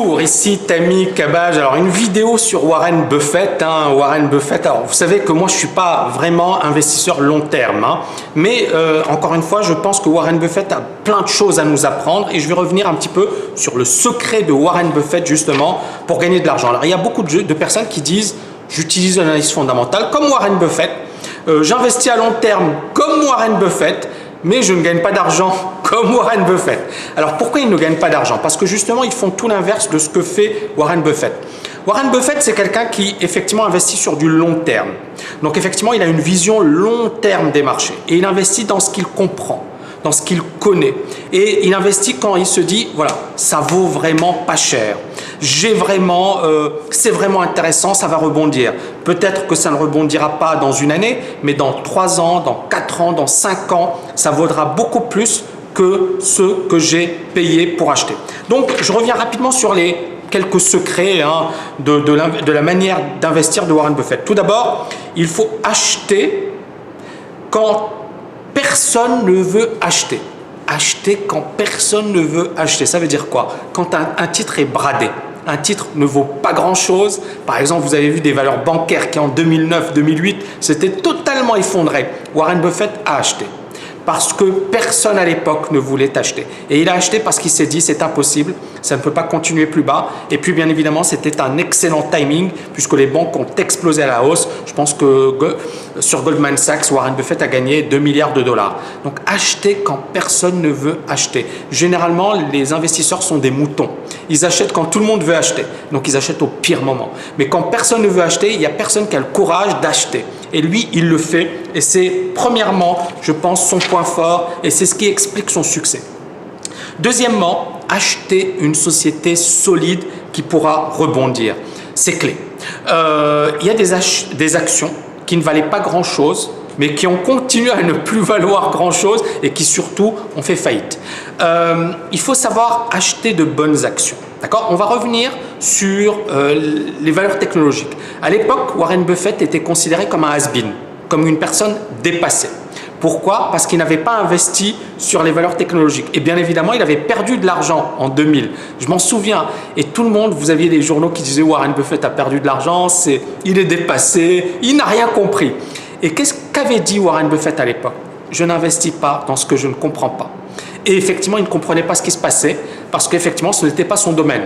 Bonjour, ici Tammy Cabage. Alors une vidéo sur Warren Buffett. Warren Buffett, alors vous savez que moi je ne suis pas vraiment investisseur long terme. Mais encore une fois, je pense que Warren Buffett a plein de choses à nous apprendre. Et je vais revenir un petit peu sur le secret de Warren Buffett justement pour gagner de l'argent. Alors il y a beaucoup de personnes qui disent j'utilise l'analyse fondamentale comme Warren Buffett. J'investis à long terme comme Warren Buffett. Mais je ne gagne pas d'argent comme Warren Buffett. Alors pourquoi ils ne gagnent pas d'argent? Parce que justement, ils font tout l'inverse de ce que fait Warren Buffett. Warren Buffett, c'est quelqu'un qui effectivement investit sur du long terme. Donc effectivement, il a une vision long terme des marchés. Et il investit dans ce qu'il comprend, dans ce qu'il connaît. Et il investit quand il se dit, voilà, ça vaut vraiment pas cher. C'est vraiment intéressant, ça va rebondir. Peut-être que ça ne rebondira pas dans une année, mais dans 3 ans, dans 4 ans, dans 5 ans, ça vaudra beaucoup plus que ce que j'ai payé pour acheter. Donc, je reviens rapidement sur les quelques secrets de la manière d'investir de Warren Buffett. Tout d'abord, il faut acheter quand personne ne veut acheter. Acheter quand personne ne veut acheter. Ça veut dire quoi? Quand un titre est bradé. Un titre ne vaut pas grand-chose. Par exemple, vous avez vu des valeurs bancaires qui en 2009-2008, c'était totalement effondré. Warren Buffett a acheté parce que personne à l'époque ne voulait acheter. Et il a acheté parce qu'il s'est dit c'est impossible, ça ne peut pas continuer plus bas. Et puis bien évidemment, c'était un excellent timing puisque les banques ont explosé à la hausse. Je pense que sur Goldman Sachs, Warren Buffett a gagné 2 milliards de dollars. Donc acheter quand personne ne veut acheter. Généralement, les investisseurs sont des moutons. Ils achètent quand tout le monde veut acheter. Donc ils achètent au pire moment. Mais quand personne ne veut acheter, il n'y a personne qui a le courage d'acheter. Et lui, il le fait. Et c'est premièrement, je pense, son point fort. Et c'est ce qui explique son succès. Deuxièmement, acheter une société solide qui pourra rebondir. C'est clé. Il y a des actions qui ne valaient pas grand-chose, mais qui ont continué à ne plus valoir grand-chose et qui surtout ont fait faillite. Il faut savoir acheter de bonnes actions. D'accord? On va revenir sur les valeurs technologiques. À l'époque, Warren Buffett était considéré comme un has-been, comme une personne dépassée. Pourquoi? Parce qu'il n'avait pas investi sur les valeurs technologiques. Et bien évidemment, il avait perdu de l'argent en 2000. Je m'en souviens. Et tout le monde, vous aviez des journaux qui disaient Warren Buffett a perdu de l'argent, il est dépassé, il n'a rien compris. Et qu'est-ce qu'avait dit Warren Buffett à l'époque? Je n'investis pas dans ce que je ne comprends pas. Et effectivement, il ne comprenait pas ce qui se passait parce qu'effectivement, ce n'était pas son domaine.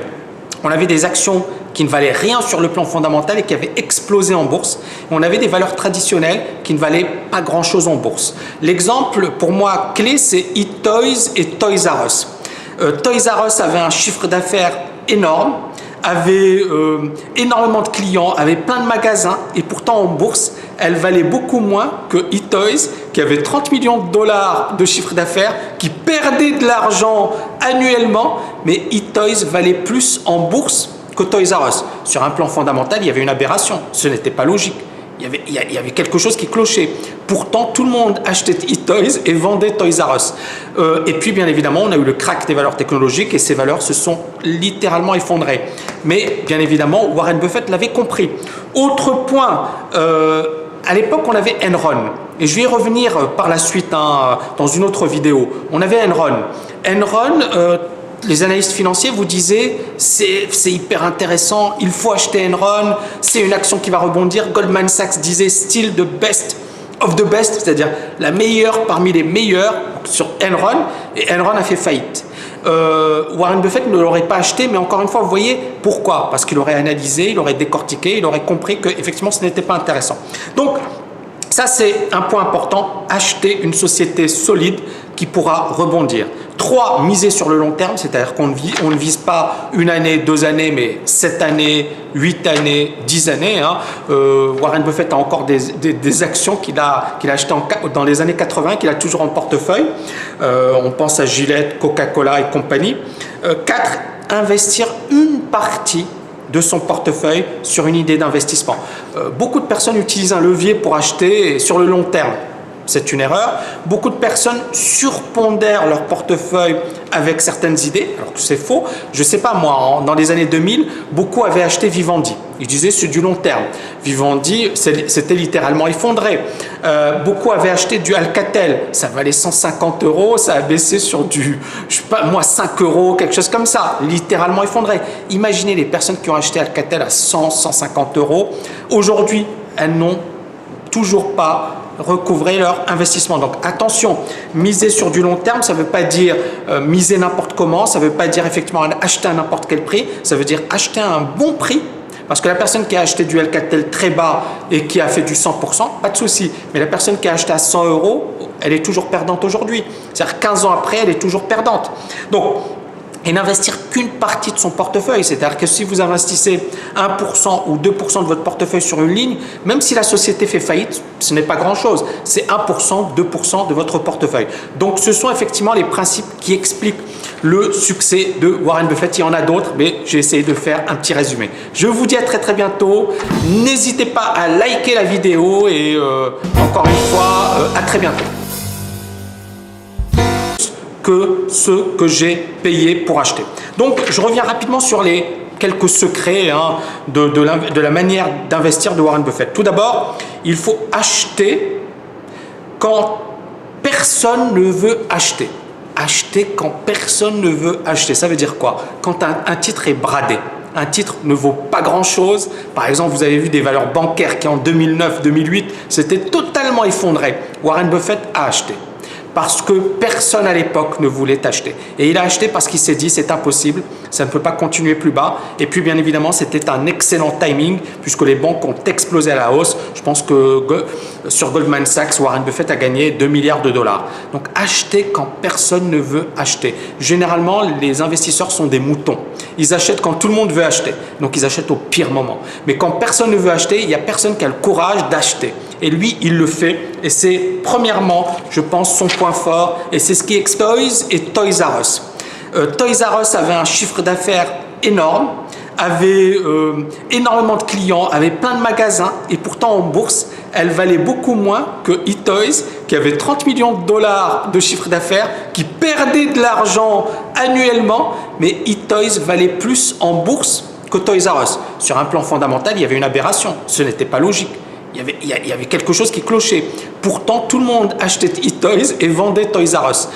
On avait des actions qui ne valaient rien sur le plan fondamental et qui avaient explosé en bourse. Et on avait des valeurs traditionnelles qui ne valaient pas grand-chose en bourse. L'exemple, pour moi, clé, c'est eToys et Toys R Us. Toys R Us avait un chiffre d'affaires énorme, avait énormément de clients, avait plein de magasins et pourtant en bourse, elle valait beaucoup moins que eToys qui avait 30 millions de dollars de chiffre d'affaires, qui perdait de l'argent annuellement, mais eToys valait plus en bourse que Toys R Us. Sur un plan fondamental, il y avait une aberration, ce n'était pas logique. Il y avait quelque chose qui clochait. Pourtant, tout le monde achetait eToys et vendait Toys R Us. Et puis, bien évidemment, on a eu le crack des valeurs technologiques et ces valeurs se sont littéralement effondrées. Mais, bien évidemment, Warren Buffett l'avait compris. Autre point, à l'époque, on avait Enron. Et je vais y revenir par la suite dans une autre vidéo. On avait Enron. Enron, les analystes financiers vous disaient c'est hyper intéressant, il faut acheter Enron, c'est une action qui va rebondir. Goldman Sachs disait still the best of the best, c'est-à-dire la meilleure parmi les meilleurs sur Enron, et Enron a fait faillite. Warren Buffett ne l'aurait pas acheté, mais encore une fois, vous voyez pourquoi? Parce qu'il aurait analysé, il aurait décortiqué, il aurait compris que effectivement ce n'était pas intéressant. Donc ça, c'est un point important, acheter une société solide qui pourra rebondir. 3, miser sur le long terme, c'est-à-dire qu'on ne vise pas une année, 2 années, mais 7 années, 8 années, 10 années. Warren Buffett a encore des actions qu'il a achetées dans les années 80, qu'il a toujours en portefeuille. On pense à Gillette, Coca-Cola et compagnie. 4, investir une partie de son portefeuille sur une idée d'investissement. Beaucoup de personnes utilisent un levier pour acheter sur le long terme. C'est une erreur. Beaucoup de personnes surpondèrent leur portefeuille avec certaines idées, alors que c'est faux. Je ne sais pas, moi, dans les années 2000, beaucoup avaient acheté Vivendi. Il disait c'est du long terme. Vivendi, c'était littéralement effondré. Beaucoup avaient acheté du Alcatel. Ça valait 150 euros, ça a baissé sur du, je sais pas moi, 5 euros, quelque chose comme ça. Littéralement effondré. Imaginez les personnes qui ont acheté Alcatel à 100, 150 euros. Aujourd'hui, elles n'ont toujours pas recouvrer leur investissement. Donc attention, miser sur du long terme, ça ne veut pas dire miser n'importe comment, ça ne veut pas dire effectivement acheter à n'importe quel prix, ça veut dire acheter à un bon prix. Parce que la personne qui a acheté du Alcatel très bas et qui a fait du 100%, pas de souci. Mais la personne qui a acheté à 100 euros, elle est toujours perdante aujourd'hui. C'est-à-dire 15 ans après, elle est toujours perdante. Donc, et n'investir qu'une partie de son portefeuille. C'est-à-dire que si vous investissez 1% ou 2% de votre portefeuille sur une ligne, même si la société fait faillite, ce n'est pas grand-chose. C'est 1%, 2% de votre portefeuille. Donc, ce sont effectivement les principes qui expliquent le succès de Warren Buffett. Il y en a d'autres, mais j'ai essayé de faire un petit résumé. Je vous dis à très très bientôt. N'hésitez pas à liker la vidéo et encore une fois, à très bientôt. Que ce que j'ai payé pour acheter. Donc, je reviens rapidement sur les quelques secrets de la manière d'investir de Warren Buffett. Tout d'abord, il faut acheter quand personne ne veut acheter. Acheter quand personne ne veut acheter. Ça veut dire quoi? Quand un titre est bradé. Un titre ne vaut pas grand-chose. Par exemple, vous avez vu des valeurs bancaires qui en 2009-2008, c'était totalement effondré. Warren Buffett a acheté. Parce que personne à l'époque ne voulait acheter. Et il a acheté parce qu'il s'est dit c'est impossible, ça ne peut pas continuer plus bas. Et puis bien évidemment, c'était un excellent timing puisque les banques ont explosé à la hausse. Je pense que sur Goldman Sachs, Warren Buffett a gagné 2 milliards de dollars. Donc acheter quand personne ne veut acheter. Généralement, les investisseurs sont des moutons. Ils achètent quand tout le monde veut acheter. Donc ils achètent au pire moment. Mais quand personne ne veut acheter, il n'y a personne qui a le courage d'acheter. Et lui, il le fait. Et c'est premièrement, je pense, son point fort. Et c'est ce qui est Toys et Toys R Us. Toys R Us avait un chiffre d'affaires énorme, avait énormément de clients, avait plein de magasins. Et pourtant, en bourse, elle valait beaucoup moins que eToys, qui avait 30 millions de dollars de chiffre d'affaires, qui perdait de l'argent annuellement. Mais eToys valait plus en bourse que Toys R Us. Sur un plan fondamental, il y avait une aberration. Ce n'était pas logique. Il y avait quelque chose qui clochait. Pourtant, tout le monde achetait eToys et vendait Toys R Us.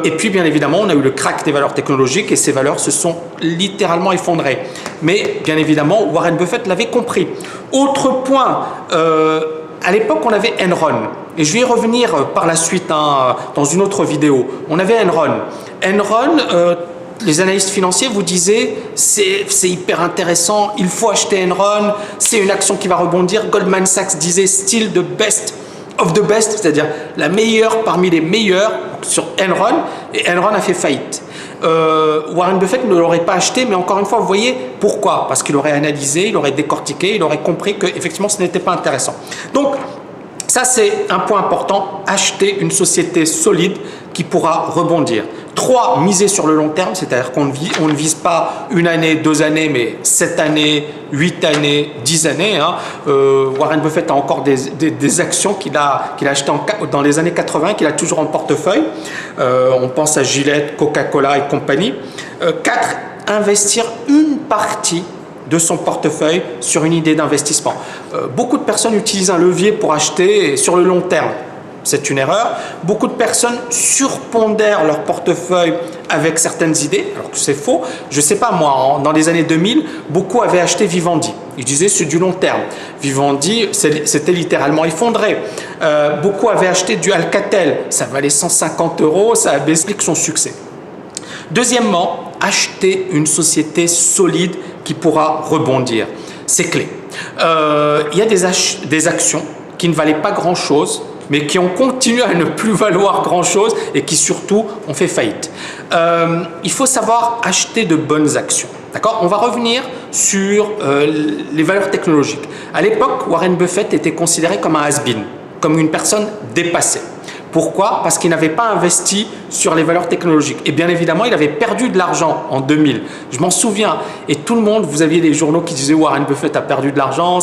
Et puis, bien évidemment, on a eu le crack des valeurs technologiques et ces valeurs se sont littéralement effondrées. Mais, bien évidemment, Warren Buffett l'avait compris. Autre point, à l'époque, on avait Enron. Et je vais y revenir par la suite dans une autre vidéo. On avait Enron. Enron, les analystes financiers vous disaient c'est hyper intéressant, il faut acheter Enron, c'est une action qui va rebondir. Goldman Sachs disait still the best of the best, c'est-à-dire la meilleure parmi les meilleurs sur Enron, et Enron a fait faillite. Warren Buffett ne l'aurait pas acheté, mais encore une fois, vous voyez pourquoi? Parce qu'il aurait analysé, il aurait décortiqué, il aurait compris qu'effectivement ce n'était pas intéressant. Donc, ça, c'est un point important, acheter une société solide qui pourra rebondir. 3, miser sur le long terme, c'est-à-dire qu'on ne vise pas une année, 2 années, mais 7 années, 8 années, 10 années. Warren Buffett a encore des actions qu'il a achetées dans les années 80, qu'il a toujours en portefeuille. On pense à Gillette, Coca-Cola et compagnie. 4, investir une partie de son portefeuille sur une idée d'investissement. Beaucoup de personnes utilisent un levier pour acheter sur le long terme. C'est une erreur. Beaucoup de personnes surpondèrent leur portefeuille avec certaines idées, alors que c'est faux. Je ne sais pas moi, dans les années 2000, beaucoup avaient acheté Vivendi. Ils disaient c'est du long terme. Vivendi, c'était littéralement effondré. Beaucoup avaient acheté du Alcatel. Ça valait 150 euros, ça a expliqué son succès. Deuxièmement, acheter une société solide qui pourra rebondir. C'est clé. Il y a des actions qui ne valaient pas grand-chose, mais qui ont continué à ne plus valoir grand-chose et qui surtout ont fait faillite. Il faut savoir acheter de bonnes actions. D'accord ? On va revenir sur les valeurs technologiques. À l'époque, Warren Buffett était considéré comme un has-been, comme une personne dépassée. Pourquoi? Parce qu'il n'avait pas investi sur les valeurs technologiques. Et bien évidemment, il avait perdu de l'argent en 2000. Je m'en souviens. Et tout le monde, vous aviez des journaux qui disaient Warren Buffett a perdu de l'argent,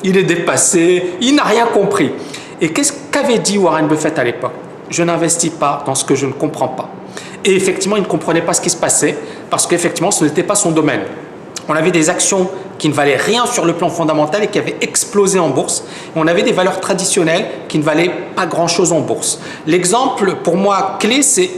il est dépassé, il n'a rien compris. Et qu'est-ce qu'avait dit Warren Buffett à l'époque? Je n'investis pas dans ce que je ne comprends pas. Et effectivement, il ne comprenait pas ce qui se passait parce qu'effectivement, ce n'était pas son domaine. On avait des actions qui ne valaient rien sur le plan fondamental et qui avaient explosé en bourse. Et on avait des valeurs traditionnelles qui ne valaient pas grand-chose en bourse. L'exemple pour moi clé, c'est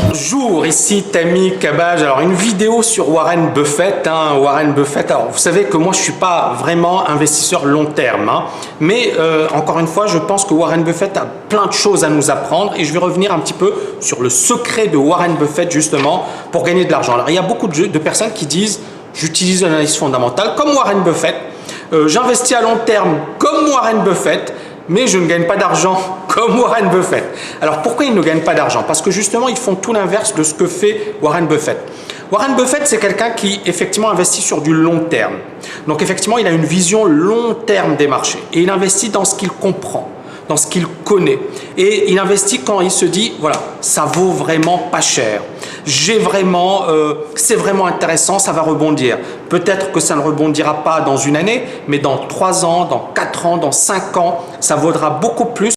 Bonjour, ici Tammy Cabage. Alors une vidéo sur Warren Buffett. Warren Buffett, alors vous savez que moi je ne suis pas vraiment investisseur long terme. Mais encore une fois, je pense que Warren Buffett a plein de choses à nous apprendre. Et je vais revenir un petit peu sur le secret de Warren Buffett justement pour gagner de l'argent. Alors il y a beaucoup de personnes qui disent j'utilise l'analyse fondamentale comme Warren Buffett. J'investis à long terme comme Warren Buffett. Mais je ne gagne pas d'argent comme Warren Buffett. Alors pourquoi ils ne gagnent pas d'argent? Parce que justement, ils font tout l'inverse de ce que fait Warren Buffett. Warren Buffett, c'est quelqu'un qui effectivement investit sur du long terme. Donc effectivement, il a une vision long terme des marchés. Et il investit dans ce qu'il comprend, dans ce qu'il connaît. Et il investit quand il se dit, voilà, ça vaut vraiment pas cher. C'est vraiment intéressant, ça va rebondir. Peut-être que ça ne rebondira pas dans une année, mais dans 3 ans, dans 4 ans, dans 5 ans, ça vaudra beaucoup plus.